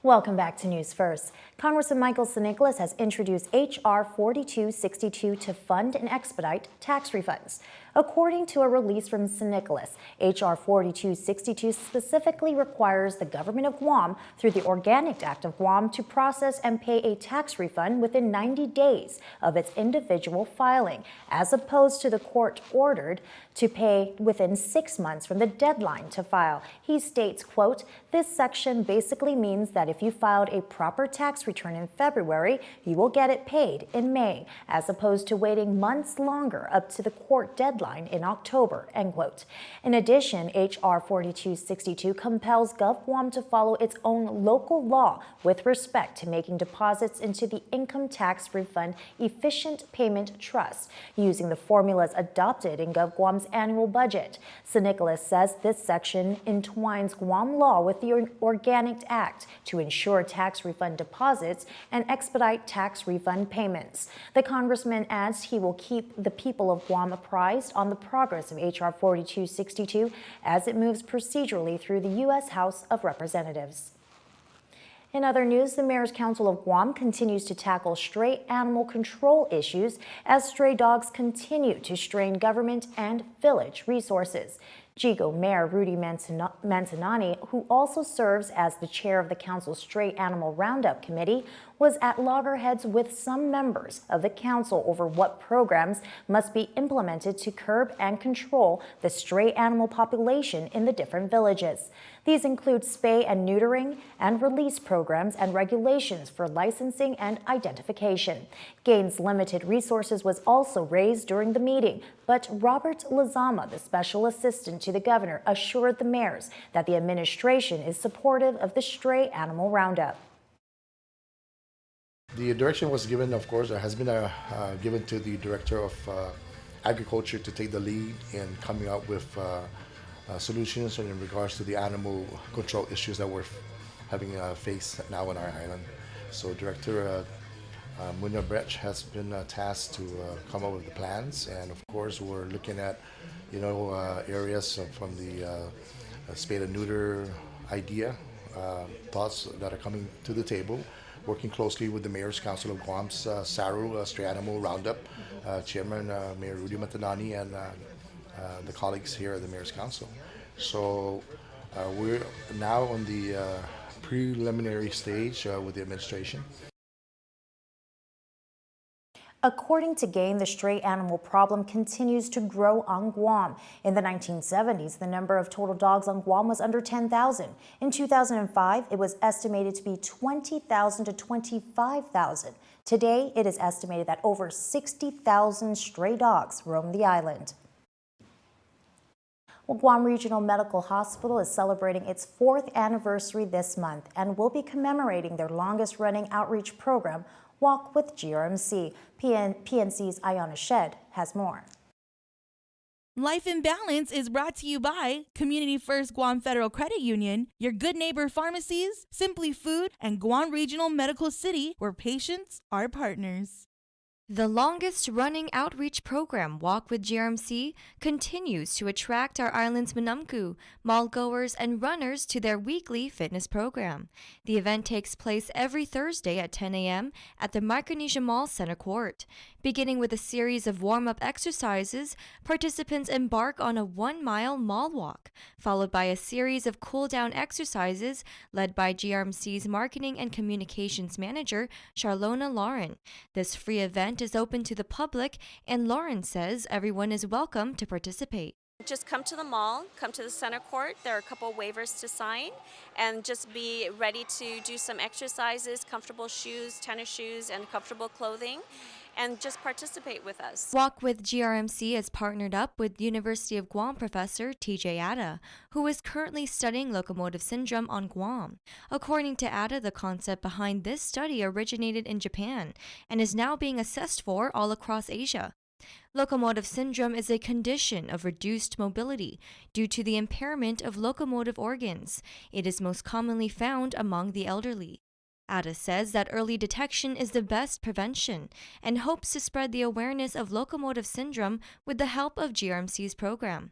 Welcome back to News First. Congressman Michael Nicholas has introduced H.R. 4262 to fund and expedite tax refunds. According to a release from Nicholas, H.R. 4262 specifically requires the government of Guam, through the Organic Act of Guam, to process and pay a tax refund within 90 days of its individual filing, as opposed to the court-ordered to pay within 6 months from the deadline to file. He states, quote, "This section basically means that if you filed a proper tax return in February, you will get it paid in May, as opposed to waiting months longer up to the court deadline in October," end quote. In addition, H.R. 4262 compels GovGuam to follow its own local law with respect to making deposits into the Income Tax Refund Efficient Payment Trust, using the formulas adopted in GovGuam's annual budget. Nicholas says this section entwines Guam law with the Organic Act to ensure tax refund deposits and expedite tax refund payments. The congressman adds he will keep the people of Guam apprised on the progress of H.R. 4262 as it moves procedurally through the U.S. House of Representatives. In other news, the Mayor's Council of Guam continues to tackle stray animal control issues as stray dogs continue to strain government and village resources. Chico Mayor Rudy Manzanani, who also serves as the chair of the council's Stray Animal Roundup Committee, was at loggerheads with some members of the council over what programs must be implemented to curb and control the stray animal population in the different villages. These include spay and neutering and release programs and regulations for licensing and identification. Gaines' limited resources was also raised during the meeting, but Robert Lazama, the special assistant to the governor, assured the mayors that the administration is supportive of the stray animal roundup. The direction was given, of course, has been given to the Director of Agriculture to take the lead in coming up with solutions in regards to the animal control issues that we're having faced now on our island. So Director Munya Brech has been tasked to come up with the plans, and of course we're looking at areas from the spay and neuter idea, thoughts that are coming to the table, working closely with the Mayor's Council of Guam's SARU, Stray Animal Roundup, Chairman Mayor Rudy Manzanani, and the colleagues here at the Mayor's Council. So we're now on the preliminary stage with the administration. According to Gaines, the stray animal problem continues to grow on Guam. In the 1970s, the number of total dogs on Guam was under 10,000. In 2005, it was estimated to be 20,000 to 25,000. Today, it is estimated that over 60,000 stray dogs roam the island. Well, Guam Regional Medical Hospital is celebrating its 4th anniversary this month and will be commemorating their longest-running outreach program, Walk with GRMC. PNC's Ayana Shed has more. Life in Balance is brought to you by Community First Guam Federal Credit Union, Your Good Neighbor Pharmacies, Simply Food, and Guam Regional Medical City, where patients are partners. The longest-running outreach program, Walk with GRMC, continues to attract our island's Manamku, mall-goers, and runners to their weekly fitness program. The event takes place every Thursday at 10 a.m. at the Micronesia Mall Center Court. Beginning with a series of warm-up exercises, participants embark on a 1-mile mall walk, followed by a series of cool-down exercises led by GRMC's Marketing and Communications Manager, Charlona Lauren. This free event is open to the public, and Lauren says everyone is welcome to participate. Just come to the mall, come to the center court. There are a couple waivers to sign, and just be ready to do some exercises, comfortable shoes, tennis shoes, and comfortable clothing, and just participate with us. Walk with GRMC is partnered up with University of Guam professor TJ Atta, who is currently studying locomotive syndrome on Guam. According to Atta, the concept behind this study originated in Japan and is now being assessed for all across Asia. Locomotive syndrome is a condition of reduced mobility due to the impairment of locomotive organs. It is most commonly found among the elderly. Atta says that early detection is the best prevention and hopes to spread the awareness of locomotive syndrome with the help of GRMC's program.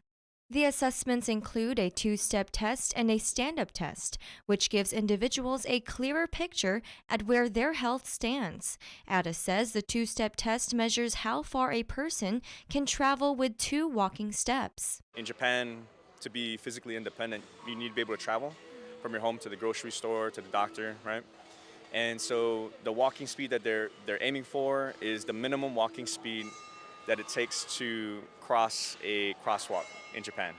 The assessments include a two-step test and a stand-up test, which gives individuals a clearer picture at where their health stands. Ada says the two-step test measures how far a person can travel with 2 walking steps. In Japan, to be physically independent, you need to be able to travel from your home to the grocery store, to the doctor, right? And so the walking speed that they're aiming for is the minimum walking speed that it takes to cross a crosswalk in Japan.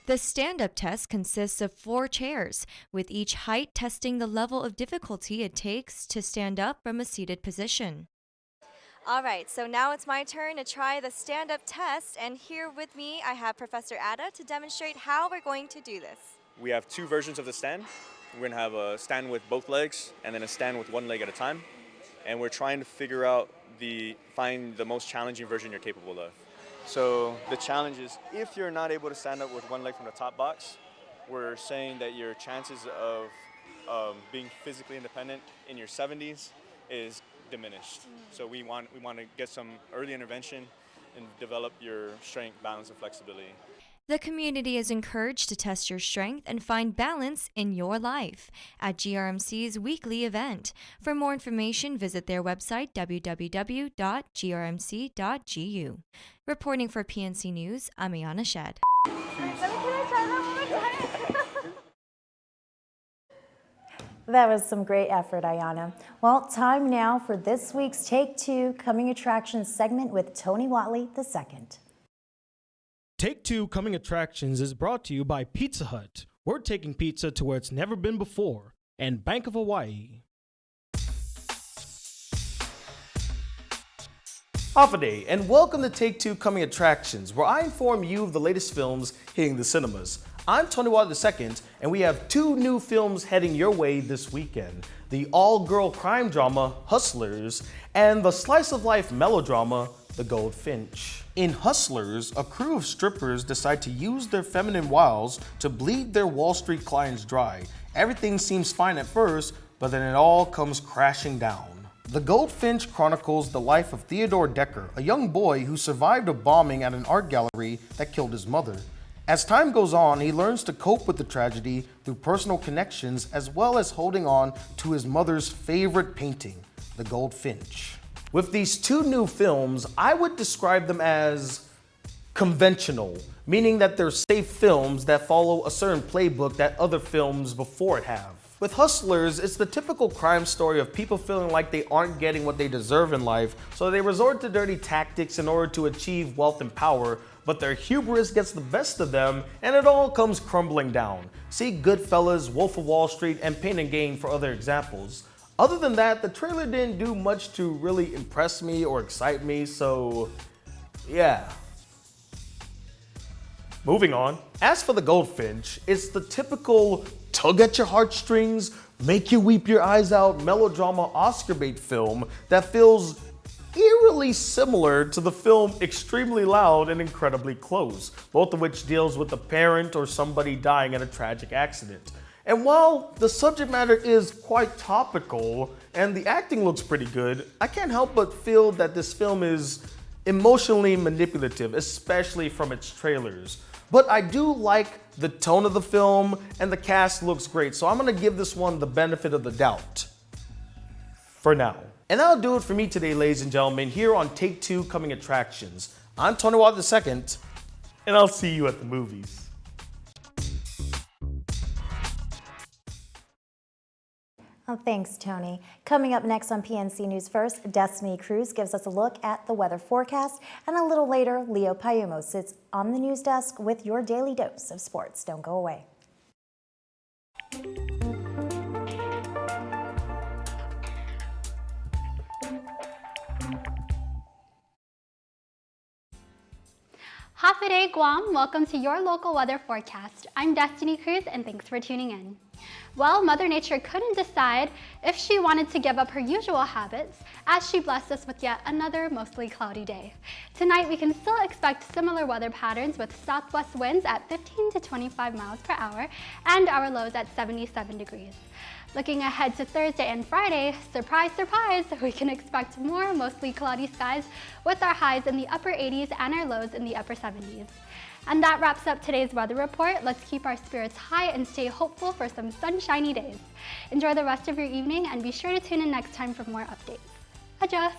The stand-up test consists of 4 chairs, with each height testing the level of difficulty it takes to stand up from a seated position. All right, so now it's my turn to try the stand-up test, and here with me I have Professor Ada to demonstrate how we're going to do this. We have 2 versions of the stand. We're gonna have a stand with both legs and then a stand with 1 leg at a time. And we're trying to figure out find the most challenging version you're capable of. So the challenge is, if you're not able to stand up with 1 leg from the top box, we're saying that your chances of being physically independent in your 70s is diminished. So we want to get some early intervention and develop your strength, balance, and flexibility. The community is encouraged to test your strength and find balance in your life at GRMC's weekly event. For more information, visit their website www.grmc.gu. Reporting for PNC News, I'm Ayana Shed. That was some great effort, Ayana. Well, time now for this week's Take 2 Coming Attractions segment with Tony Watley II. Take 2 Coming Attractions is brought to you by Pizza Hut. We're taking pizza to where it's never been before, and Bank of Hawaii. Day, and welcome to Take 2 Coming Attractions, where I inform you of the latest films hitting the cinemas. I'm Tony Watt II, and we have 2 new films heading your way this weekend. The all-girl crime drama, Hustlers, and the slice-of-life melodrama, The Goldfinch. In Hustlers, a crew of strippers decide to use their feminine wiles to bleed their Wall Street clients dry. Everything seems fine at first, but then it all comes crashing down. The Goldfinch chronicles the life of Theodore Decker, a young boy who survived a bombing at an art gallery that killed his mother. As time goes on, he learns to cope with the tragedy through personal connections as well as holding on to his mother's favorite painting, The Goldfinch. With these 2 new films, I would describe them as conventional, meaning that they're safe films that follow a certain playbook that other films before it have. With Hustlers, it's the typical crime story of people feeling like they aren't getting what they deserve in life, so they resort to dirty tactics in order to achieve wealth and power, but their hubris gets the best of them, and it all comes crumbling down. See Goodfellas, Wolf of Wall Street, and Pain and Gain for other examples. Other than that, the trailer didn't do much to really impress me or excite me, so yeah. Moving on. As for The Goldfinch, it's the typical tug at your heartstrings, make you weep your eyes out melodrama Oscar bait film that feels eerily similar to the film Extremely Loud and Incredibly Close, both of which deals with a parent or somebody dying in a tragic accident. And while the subject matter is quite topical and the acting looks pretty good, I can't help but feel that this film is emotionally manipulative, especially from its trailers. But I do like the tone of the film and the cast looks great, so I'm gonna give this one the benefit of the doubt. For now. And that'll do it for me today, ladies and gentlemen, here on Take 2 Coming Attractions. I'm Tony Watt II, and I'll see you at the movies. Oh, thanks, Tony. Coming up next on PNC News First, Destiny Cruz gives us a look at the weather forecast, and a little later, Leo Payumo sits on the news desk with your daily dose of sports. Don't go away. Hafiday Guam, welcome to your local weather forecast. I'm Destiny Cruz and thanks for tuning in. Well, Mother Nature couldn't decide if she wanted to give up her usual habits as she blessed us with yet another mostly cloudy day. Tonight we can still expect similar weather patterns with southwest winds at 15 to 25 miles per hour and our lows at 77 degrees. Looking ahead to Thursday and Friday, surprise, surprise, we can expect more mostly cloudy skies with our highs in the upper 80s and our lows in the upper 70s. And that wraps up today's weather report. Let's keep our spirits high and stay hopeful for some sunshiny days. Enjoy the rest of your evening and be sure to tune in next time for more updates. Adjust!